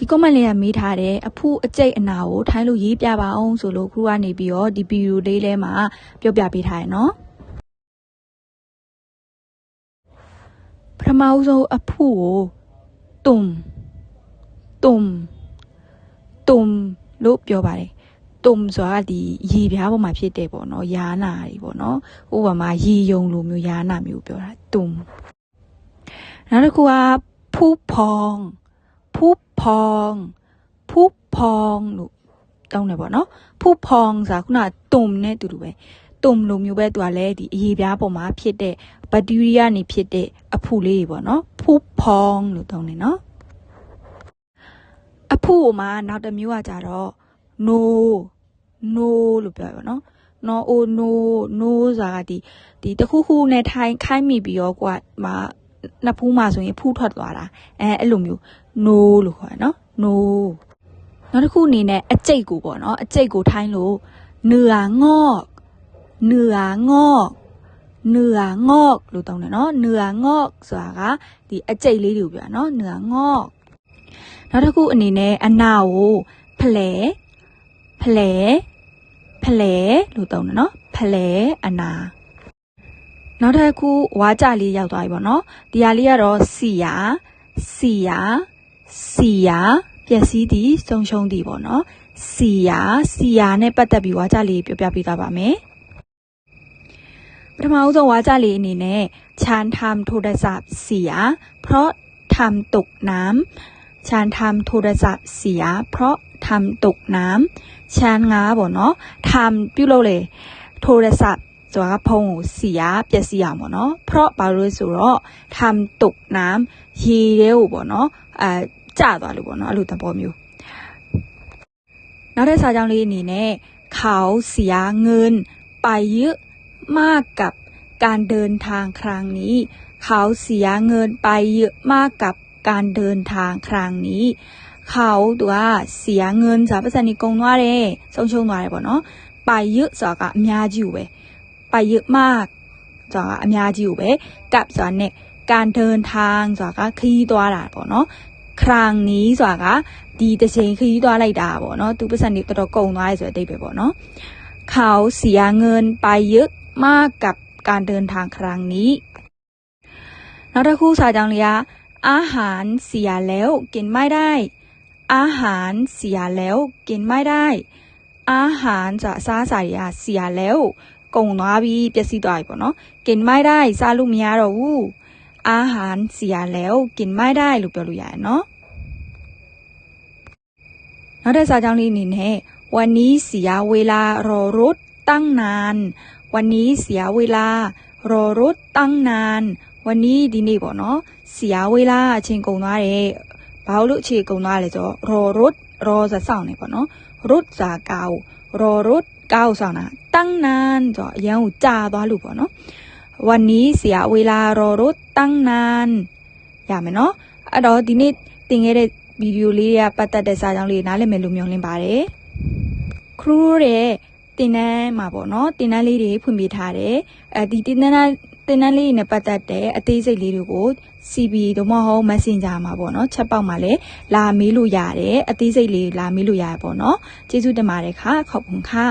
ဒီ comment လေးကမေးထားတယ်အဖူအကျိတ်အနာကိုထိုင်းလို့ရေးပြပါအောင်ဆိုလို့ခရူကနေပြီးတော့ဒီဗီဒီယိုလေးထဲမှာပြောပြပေးထားရနော်ပထမဆုံးအဖူကိုတုံလို့ပြောပါတယ်တုံဆိုတာဒီရေပြားပေါ်မှာဖြစ်တယ်ပေါ့နော်ယာနာတွေပေါ့နော်ဥပမာရေယုံလိုမျိုးယာနာမျိုးပြောတာတုံနောက်တစ်ခုကဖူဖောင်လို့တောင်းတယ်ပေါ့နော်ဖူဖောင်ဆိုတာခုနတုံနဲ့တူတူပဲတုံလိုမျိုးပဲသူကလည်းဒီအရေပြားပေါ်မှာဖြစ်တဲ့ဘက်တီးရီးယားနေဖြစ်တဲ့အဖူလေးတွေပေါ့နော်ဖူဖောင်လို့တောင်းတယ်နော်အဖူမှာနောက်တစ်မျိုးကကြတော့နိုလို့ပြောရပါတော့နိုဆိုတာကဒီတခုခုနဲ့ထိုင်းခိုင်းမိပြီးတော့ကွာမှာနှစ်ဖူးမှာဆိုရင်ဖူးထွက်သွားတာအဲ့လိုမျိုးနိုလို့ခေါ်ရနော်နိုနောက်တစ်ခုအနေနဲ့အကျိတ်ကိုပေါ့နော်အကျိတ်ကိုထိုင်းလို့နွာငေါ့လို့တောင်းတယ်နော်နွာငေါ့ဆိုတာကဒီအကျိတ်လေးတွေကိုပြောနော်နွာငေါ့နောက်တစ်ခုအနေနဲ့အနာကိုဖလဲလို့တောင်းတယ်နော်ဖလဲအနာနောက်တစ်ခုဝါကြလေးရောက်သွားပြီပေါ့နော်ဒီဟာလေးကတော့စီယာပျက်စီးသည်ဆုံးရှုံးသည်ပေါ့နော်စီယာနဲ့ပတ်သက်ပြီးဝါကြလေးပြောပြပေးသွားပါမယ်ပထမဆုံးဝါကြလေးအနေနဲ့ชานทำโทรศัพท์เสียเพราะทำตกน้ำชานทำโทรศัพท์เสียเพราะทำตกน้ำชานငါပေါ့နော်ทำပြုလုပ်လေโทรศัพท์ဆိုတာဖုန်းကိုစီရပျက်စီးအောင်ပေါ့နော်เพราะဘာလို့ဆိုတော့ทำตกน้ำရေထဲကိုပေါ့နော်ကျသွားလို့ပေါ့နော်အဲ့လိုသဘောမျိုးနောက်တဲ့စာကြောင်းလေးအနေနဲ့เขาเสียเงินไปเยอะมากกับการเดินทางครั้งนี้เขาเสียเงินไปเยอะมากกับการเดินทางครั้งนี้เขาตัวเสียเงินဆိုတာပတ်စံနေကုန်သွားတယ်ဆုံးရှုံးသွားတယ်ပေါ့နော်ไปเยอะဆိုတာကအများကြီးကိုပဲไปเยอะมากဆိုတာကအများကြီးကိုပဲกับဆိုတာနဲ့การเดินทางဆိုတာကခရီးသွားတာပေါ့နော်ครั้งนี้ဆိုတာကဒီတစ်ချိန်ခရီးသွားလိုက်တာပေါ့နော်သူပတ်စံနေတော်တော်ကုန်သွားတယ်ဆိုတဲ့အဓိပ္ပာယ်ပေါ့နော်เขาเสียเงินไปเยอะมากกับการเดินทางครั้งนี้နောက်တစ်ခုစာကြောင်းလေးကอาหารเสียแล้วกินไม่ได้อาหารเสียแล้วกินไม่ได้อาหารဆိုတာစားစာတွေကเสียแล้วကုန်သွားပြီပျက်စီးသွားပြီပေါ့နော်กินไม่ได้စားလို့မရတော့ဘူးอาหารเสียแล้วกินไม่ได้လို့ပြောလို့ရတယ်နော်နောက်တဲ့စာကြောင်းလေးအနေနဲ့วันนี้เสียเวลารอรถตั้งนานวันนี้เสียเวลารอรถตั้งนานวันนี้ဒီနေ့ပေါ့နော်เสียเวลาအချိန်ကုန်သွားတယ်ဘာလို့အချိန်ကုန်သွားလဲဆိုတော့รอรถรอဆိုစောင့်နေပေါ့နော်รถဆိုတာကားကိုรอรถကားကိုစောင့်တာตั้งนานဆိုအရန်ကိုကြာသွားလို့ပေါ့နော်วันนี้เสียเวลารอรถตั้งนานရမယ်နော်အဲ့တော့ဒီနေ့တင်ခဲ့တဲ့ဗီဒီယိုလေးတွေကပတ်သက်တဲ့စာကြောင်းလေးနားလည်မယ်လို့မျှော်လင့်ပါတယ်ခရူးရဲ့တင်တန်းမှာပေါ့နော်တင်တန်းလေးတွေဖွင့်ပြထားတယ်ဒီတင်တန်းလေးတွေနဲ့ပတ်သက်တဲ့အသေးစိတ်လေးတွေကို CB တို့မဟုတ် Messenger မှာပေါ့နော်ချက်ပေါက်မှာလည်းလာမေးလို့ရတယ်အသေးစိတ်လေးလာမေးလို့ရတယ်ပေါ့နော်ကျေးဇူးတင်ပါတယ်ခါขอบคุณค่ะ